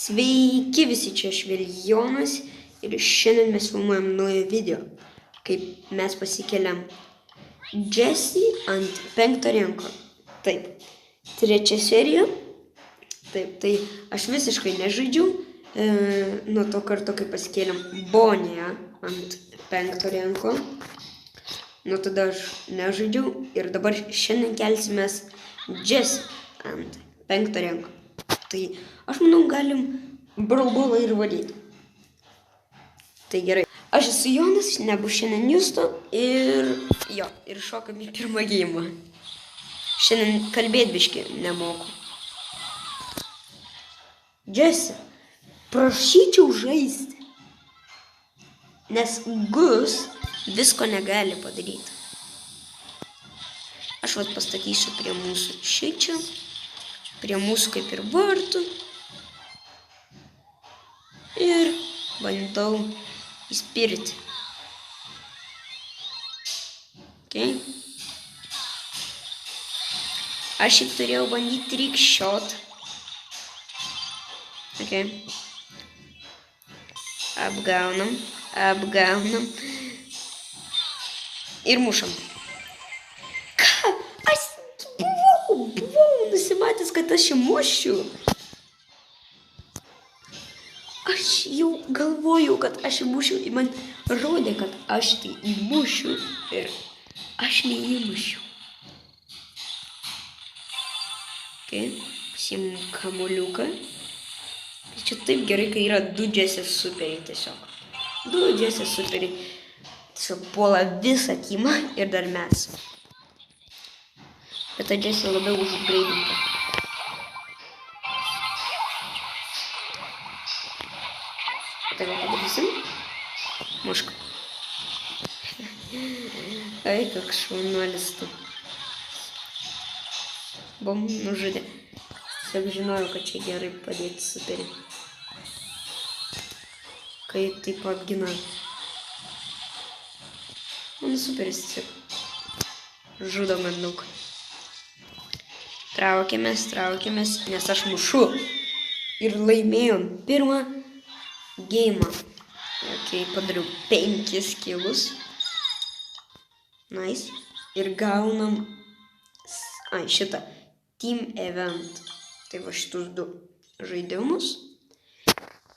Sveiki visi, čia Šveljonas ir šiandien mes filmuojam naują video, kaip mes pasikeliam Jesse ant 5 ranko. Taip, 3 serija. Taip, tai aš visiškai nežaidžiau nuo to karto, kai pasikeliam Bonnie ant 5 ranko. Nuo tada aš nežaidžiau ir dabar šiandien kelsimės Jesse ant 5 ranko. Tai aš manau, galim braulbolą ir vadyti. Tai gerai. Aš esu Jonas, nebus šiandien Justo ir šokam į pirmą geimą. Šiandien kalbėti biškį nemoku. Jesse, prašyčiau žaisti, nes Gus visko negali padaryti. Aš pastatysiu prie mūsų šičia. Prie mūsų kaip ir vartų. Ir bandau įspirti. Okay. Aš šiaip turėjau bandyti trickshot. Okay. Apgaunam. Ir mušam. Nusimatęs, kad aš įmušiu. Aš jau galvojau, kad aš įmušiu. Man rodė, kad aš tai įmušiu. Ir aš neįmušiu. Okay. Pasiimu kamuoliuką. Čia taip gerai, kai yra 2 Jesse superiai tiesiog. 2 Jesse superiai. Tiesiog puola visą timą ir dar mes. Bet ta Jesse labiau užupgreidinta. Tai ką padarysim? Muška. Ai, koks šaunuolis tu. Bom, nužudė. Tiesiog žinojau, kad čia gerai padėti superį. Kai taip apgina. Man superis tiesiog žudo man daug. Traukiamės, nes aš mušu. Ir laimėjom pirmą geimą. Okay, padariau 5 kilus. Nice. Ir gaunam šitą Team Event. Tai va šitus 2 žaidimus.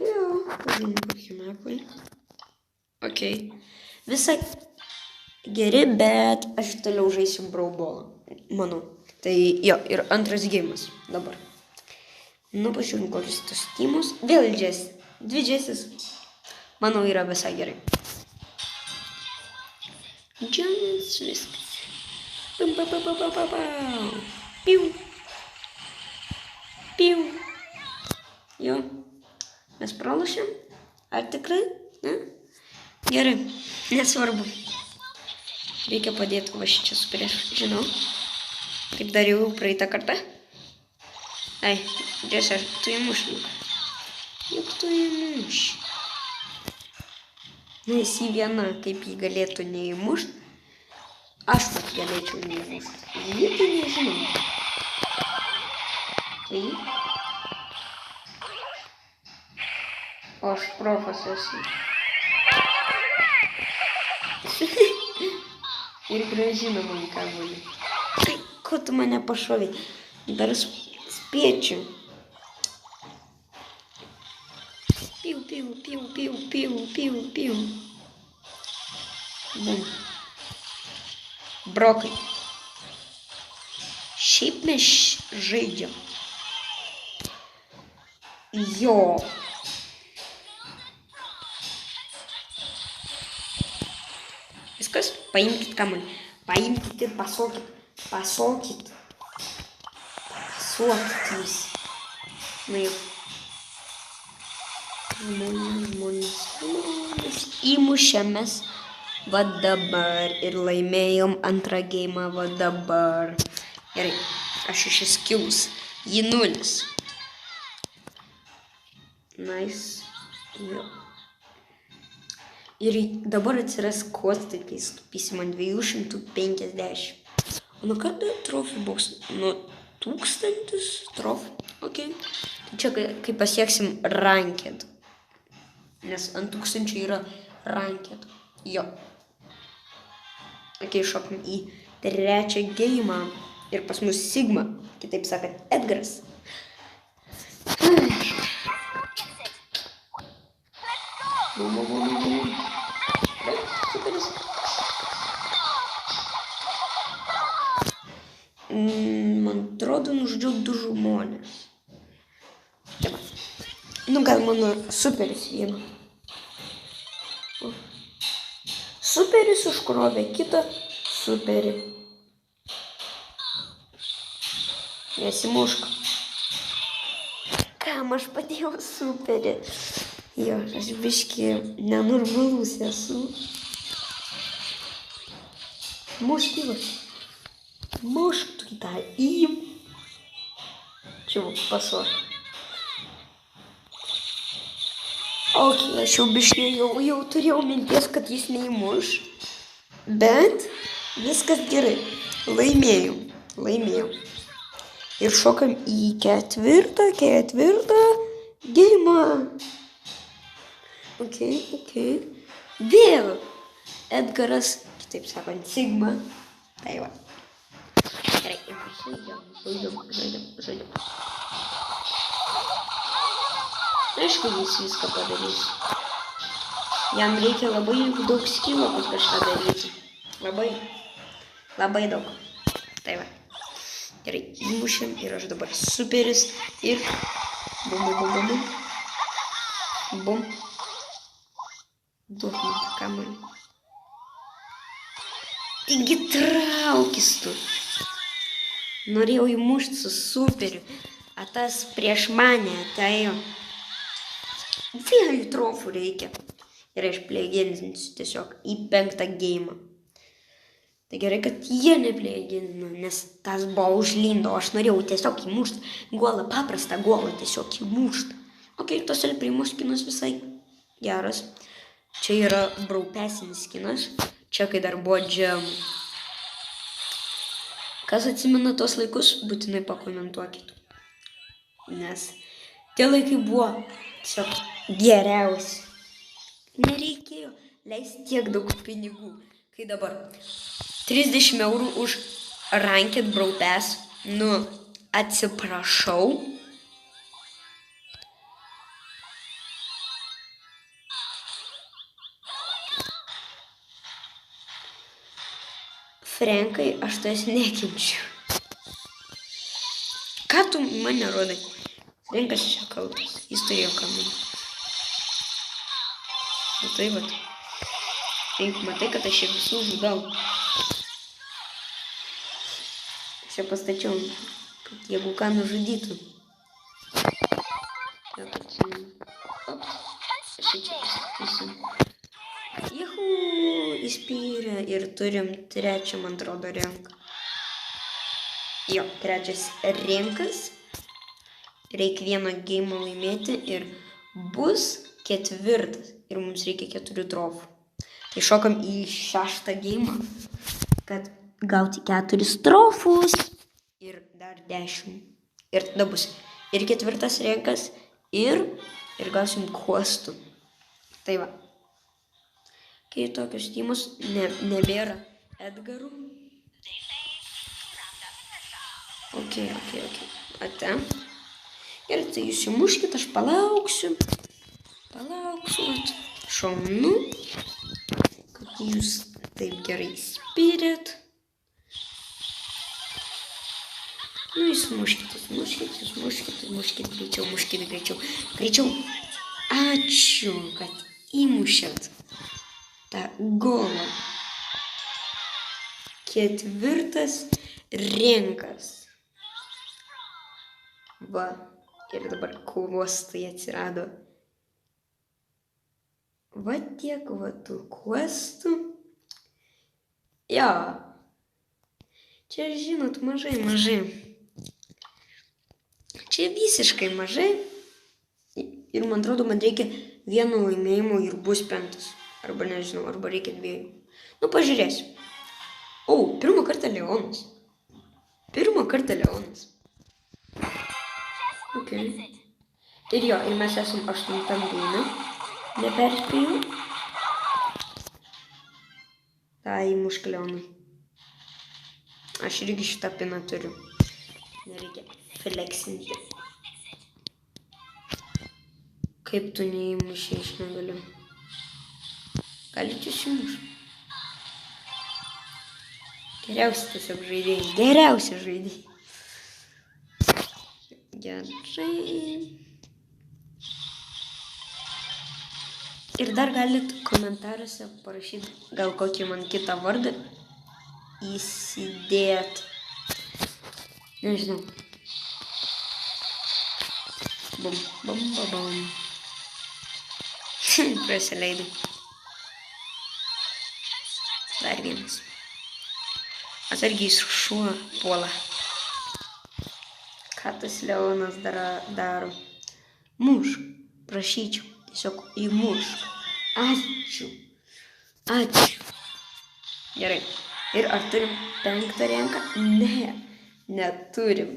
Jo, pažiūrėjau kokie mekai. Ok. Visai geri, bet aš toliau žaisiu braulbolą. Manau. Tai jo, ir antras geimas dabar. Nu, pažiūrėjau kokius tos teamus. Vėl Jesse. 2 Jesses. Manau, yra visai gerai. Džians viskas. Piu. Piu. Jo. Mes pralašėm? Ar tikrai? Ne? Gerai. Nesvarbu. Reikia padėti va čia su prieš. Žinau. Kaip dariau praeitą kartą. Ai, Jesse, tu įmuši. Juk tu įmuši. Nes į vieną, kaip jį galėtų neįmušti, aš pat galėčiau neįmušti. Jį tai nežinau. Tai. O aš profas esu. Ir grąžina man kamuolį. Tai, ko tu mane pašovei? Dar spėčiau. Piu. Bum. Brokai. Šiaip mes žaidžiam. Jo. Viskas, paimkit kamuolį. Paimkit ir pasokit. Pasokit jūs. Na jau. Žmonės. Įmušėmės. Va dabar. Ir laimėjom antrą geimą. Va dabar. Gerai. Aš 6 kilus. Jį 0. Nice. Jo. Ir dabar atsiras kostai, kai stupysim ant 250. O nuo kada trofijų boks? Nuo 1000 trofijų. Ok. Čia kai pasieksim ranked. Nes ant 1000 yra ranked. Jo. Ok, šokim į trečią geimą. Ir pas mus Sigma. Kitaip sakant, Edgaras. Superis. Man atrodo, nužudžiau 2 žmonės. Taip. Nu, gal mano superis vieną. Superis užkrovė kitą superį. Nesimušk. Kam aš padėjau superį? Jo, aš biškį nenormalus esu. Mušk įvas. Mušk tu tą įm. Čia pasuok. Ok, aš jau biškį jau turėjau minties, kad jis neįmuš. Bet viskas gerai. Laimėjau. Ir šokam į ketvirtą geimą. Ok. Vėl Edgaras, kitaip sakant, Sigma. Tai va. Gerai, žaidžiam. Aišku, jis viską padarys. Jam reikia labai daug skilo, kad kažką daryti. Labai daug. Tai va. Gerai, įmušėm ir aš dabar superis ir bum. Duok man tą kamuolį. Taigi traukis tu. Norėjau įmušti su superiu, o tas prieš mane atėjo. Vėl trofų reikia. Ir aš plėginsiu tiesiog į 5. geimą. Tai gerai, kad jie neplėgino, nes tas buvo užlindo. Aš norėjau tiesiog įmušti golą, paprastą golą tiesiog įmušti. Ok, tos Elprimo skinas visai geras. Čia yra braupesinis skinas. Čia kai dar buvo džemų. Kas atsimena tos laikus, būtinai pakomentuokit. Nes tie laikai buvo tiesiog geriausi. Nereikėjo leisti tiek daug pinigų. Kai dabar 30 eurų už ranked braupes. Nu, atsiprašau. Frenkai, aš tas nekenčiu. Ką tu mane rodai? Frenkas čia kaltas. Jis turėjo kamuolį. Nu tai vat. Frank, matai, kad aš čia visų žudau. Aš čia pastačiau, kad jeigu ką nužudytų. Aš čia pastatysiu. Juhu, įspyrė ir turim trečią, man atrodo, renką. Jo, trečias renkas. Reikia vieną geimą laimėti ir bus 4. Ir mums reikia 4 trofų. Tai šokam į 6. geimą, kad gauti 4 trofus ir dar 10. Ir tada bus ir 4. renkas ir gausim kuostų. Tai va. Kai tokius tymus nebėra Edgarų. Ok. Ate. Ir tai jūs įmuškit, aš palauksiu. Šaunu. Kad jūs taip gerai spyrėt. Nu, jūs muškit greičiau. Ačiū, kad įmušėt tą golą. 4. renkas. Va, ir dabar kuostai atsirado. Va tiek va tų kuostų. Jo. Čia, žinot, mažai. Čia visiškai mažai. Ir man atrodo, man reikia 1 laimėjimo ir bus 5. Arba nežinau, arba reikia 2. Nu, pažiūrėsiu. O, pirmą kartą Leonas. Ok. Ir jo, ir mes esam 8 rūne. Neperspėjau. Tai mušklionai. Aš irgi šitą piną turiu. Nereikia flexinti. Kaip tu neįmušiai, aš negaliu. Galite įsimuš. Geriausi tiesiog žaidėjai. Geriausi žaidėjai. Gerai. Ir dar galit komentaruose parašyti gal kokį man kitą vardą įsidėt. Nežinau. Bum, bum, bum, bum. Prasileidau. Dar vienas. Atsargiai šuo puola. Ką tas Leonas daro? Mušk. Prašyčiau. Tiesiog įmušk. Ačiū. Ačiū. Gerai. Ir ar turim 5 renką? Ne. Neturim.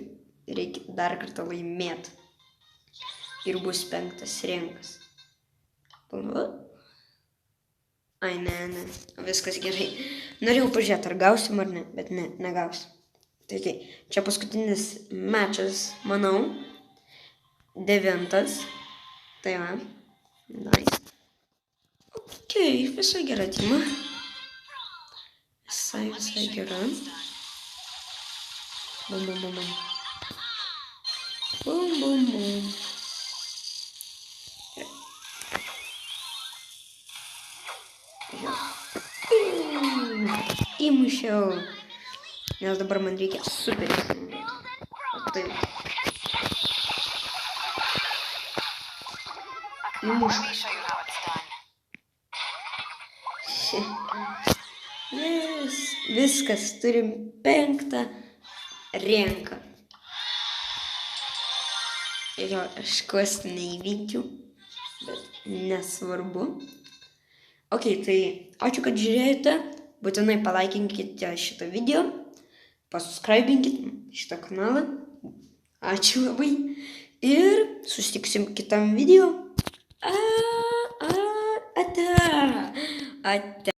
Reikia dar kartą laimėti. Ir bus 5 renkas. Ai, ne. Viskas gerai. Norėjau pažiūrėti, ar gausim ar ne, bet ne, negausim. Tai čia paskutinis mečas, manau. 9. Tai va. Nice. Ok, visai gera tima. Visai gera. Bum, bum, bum, bum. Bum, bum, bum. Įmušiau. Nes dabar man reikia super įsimėti. O taip. Įmušk. Yes. Viskas, turim 5 renką. Jo, aš kvestą neįvykdžiau, bet nesvarbu. Ok, tai ačiū, kad žiūrėjote. Būtinai palaikinkite šitą video. Pasubscribinkite šitą kanalą. Ačiū labai. Ir susitiksim kitam video. Ate.